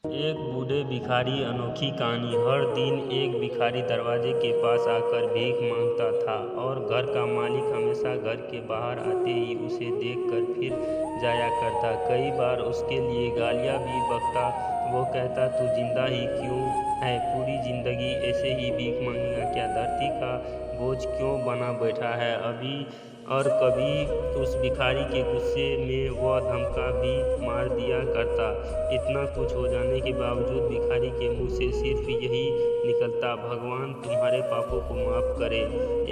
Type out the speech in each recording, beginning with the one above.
एक बूढ़े भिखारी अनोखी कहानी। हर दिन एक भिखारी दरवाजे के पास आकर भीख मांगता था और घर का मालिक हमेशा घर के बाहर आते ही उसे देखकर फिर जाया करता। कई बार उसके लिए गालियां भी बकता। वो कहता, तू जिंदा ही क्यों है? पूरी जिंदगी ऐसे ही भीख मांगेगा क्या? धरती का बोझ क्यों बना बैठा है अभी? और कभी उस भिखारी के गुस्से में वह धमका भी मार दिया करता। इतना कुछ हो जाने के बावजूद भिखारी के मुंह से सिर्फ यही निकलता, भगवान तुम्हारे पापों को माफ करे।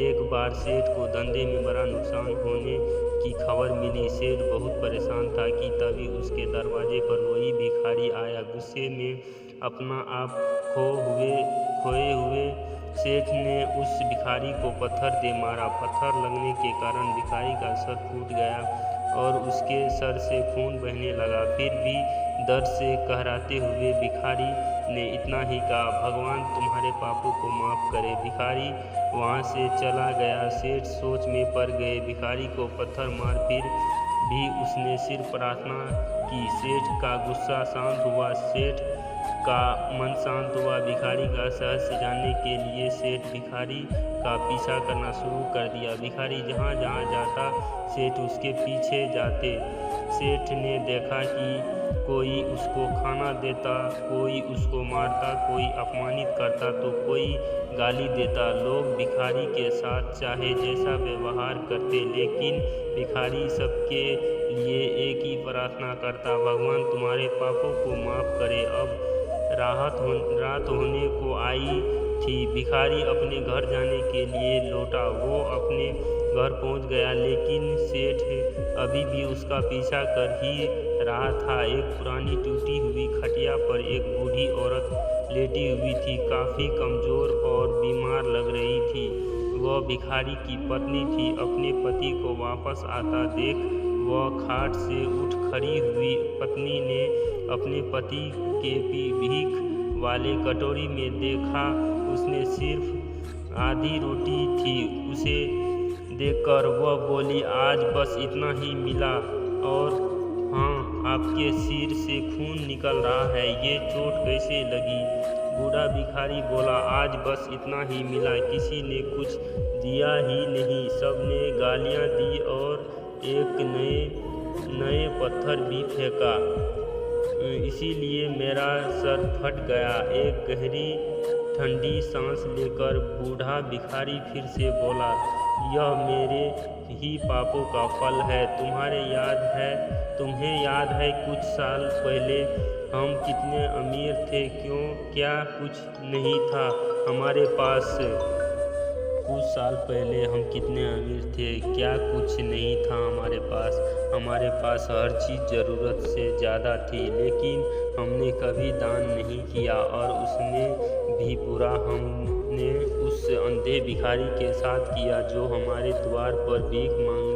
एक बार सेठ को धंधे में बड़ा नुकसान होने की खबर मिली। सेठ बहुत परेशान था कि तभी उसके दरवाजे पर वही भिखारी आया। गुस्से में अपना आप खोए हुए सेठ ने उस भिखारी को पत्थर दे मारा। पत्थर लगने के कारण भिखारी का सर फूट गया और उसके सर से खून बहने लगा। फिर भी दर्द से कहराते हुए भिखारी ने इतना ही कहा, भगवान तुम्हारे पापों को माफ करे। भिखारी वहां से चला गया। सेठ सोच में पड़ गए। भिखारी को पत्थर मार फिर भी उसने सिर्फ प्रार्थना की। सेठ का गुस्सा शांत हुआ, सेठ का मन शांत हुआ। भिखारी का रहस्य जानने के लिए सेठ भिखारी का पीछा करना शुरू कर दिया। भिखारी जहाँ जहाँ जाता सेठ उसके पीछे जाते। सेठ ने देखा कि कोई उसको खाना देता, कोई उसको मारता, कोई अपमानित करता तो कोई गाली देता। लोग भिखारी के साथ चाहे जैसा व्यवहार करते, लेकिन भिखारी सबके लिए एक ही प्रार्थना करता, भगवान तुम्हारे पापों को माफ करे। अब रात होने को आई थी। भिखारी अपने घर जाने के लिए लौटा। वो अपने घर पहुंच गया, लेकिन सेठ अभी भी उसका पीछा कर ही रहा था। एक पुरानी टूटी हुई खटिया पर एक बूढ़ी औरत लेटी हुई थी, काफ़ी कमज़ोर और बीमार लग रही थी। वह भिखारी की पत्नी थी। अपने पति को वापस आता देख वह खाट से उठ खड़ी हुई। पत्नी ने अपने पति के भीख वाले कटोरी में देखा। उसने सिर्फ आधी रोटी थी। उसे देखकर वह बोली, आज बस इतना ही मिला। और हाँ, आपके सिर से खून निकल रहा है, ये चोट कैसे लगी? बूढ़ा भिखारी बोला, आज बस इतना ही मिला। किसी ने कुछ दिया ही नहीं, सबने गालियाँ दी और एक नए पत्थर भी फेंका, इसीलिए मेरा सर फट गया। एक गहरी ठंडी सांस लेकर बूढ़ा भिखारी फिर से बोला, यह मेरे ही पापों का फल है। तुम्हें याद है कुछ साल पहले हम कितने अमीर थे? क्या कुछ नहीं था हमारे पास? कुछ साल पहले हम कितने अमीर थे, क्या कुछ नहीं था हमारे पास? हमारे पास हर चीज़ ज़रूरत से ज़्यादा थी, लेकिन हमने कभी दान नहीं किया। और उसने भी बुरा हमने उस अंधे भिखारी के साथ किया जो हमारे द्वार पर भीख मांगने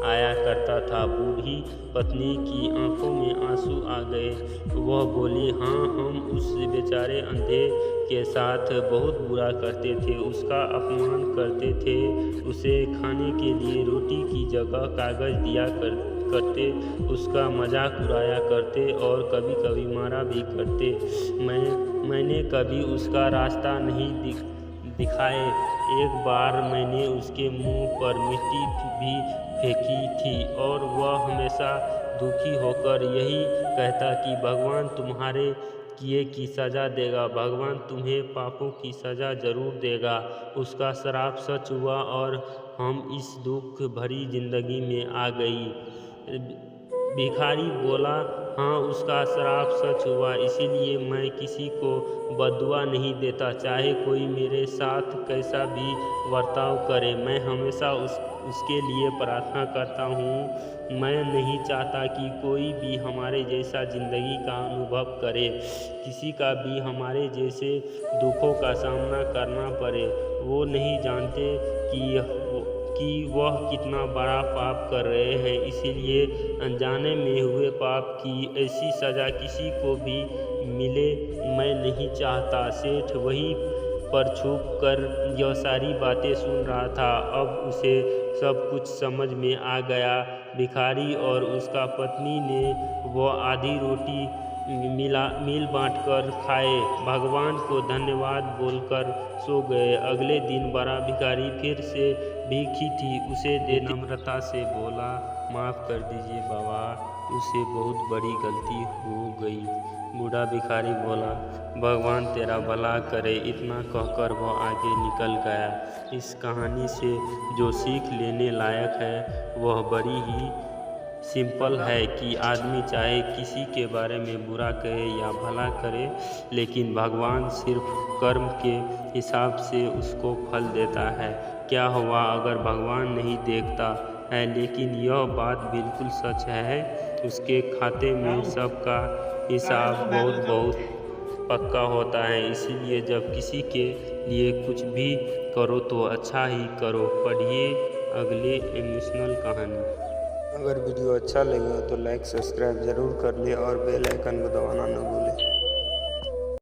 आया करता था। बूढ़ी पत्नी की आंखों में आंसू आ गए। वह बोली, हाँ, हम उस बेचारे अंधे के साथ बहुत बुरा करते थे, उसका अपमान करते थे, उसे खाने के लिए रोटी की जगह कागज दिया करते, उसका मजाक उड़ाया करते और कभी कभी मारा भी करते। मैंने कभी उसका रास्ता नहीं दिखाए। एक बार मैंने उसके मुंह पर मिट्टी भी फेंकी थी और वह हमेशा दुखी होकर यही कहता कि भगवान तुम्हारे किए की सज़ा देगा, भगवान तुम्हें पापों की सज़ा ज़रूर देगा। उसका श्राप सच हुआ और हम इस दुख भरी जिंदगी में आ गई। भिखारी बोला, हाँ, उसका श्राप सच हुआ, इसीलिए मैं किसी को बद्दुआ नहीं देता, चाहे कोई मेरे साथ कैसा भी बर्ताव करे। मैं हमेशा उसके लिए प्रार्थना करता हूँ। मैं नहीं चाहता कि कोई भी हमारे जैसा ज़िंदगी का अनुभव करे, किसी का भी हमारे जैसे दुखों का सामना करना पड़े। वो नहीं जानते कि वह कितना बड़ा पाप कर रहे हैं, इसीलिए अनजाने में हुए पाप की ऐसी सज़ा किसी को भी मिले मैं नहीं चाहता। सेठ वहीं पर छुप कर यह सारी बातें सुन रहा था। अब उसे सब कुछ समझ में आ गया। भिखारी और उसका पत्नी ने वह आधी रोटी मिल बांट कर खाए, भगवान को धन्यवाद बोलकर सो गए। अगले दिन बड़ा भिखारी फिर से भीखी थी उसे दे नम्रता से बोला, माफ़ कर दीजिए बाबा, उसे बहुत बड़ी गलती हो गई। बूढ़ा भिखारी बोला, भगवान तेरा भला करे। इतना कहकर वह आगे निकल गया। इस कहानी से जो सीख लेने लायक है वह बड़ी ही सिंपल है कि आदमी चाहे किसी के बारे में बुरा कहे या भला करे, लेकिन भगवान सिर्फ कर्म के हिसाब से उसको फल देता है। क्या हुआ अगर भगवान नहीं देखता है, लेकिन यह बात बिल्कुल सच है, उसके खाते में सबका हिसाब बहुत बहुत पक्का होता है। इसीलिए जब किसी के लिए कुछ भी करो तो अच्छा ही करो। पढ़िए अगले इमोशनल कहानी। अगर वीडियो अच्छा लगे तो लाइक सब्सक्राइब ज़रूर कर ले और बेल आइकन को दबाना न भूलें।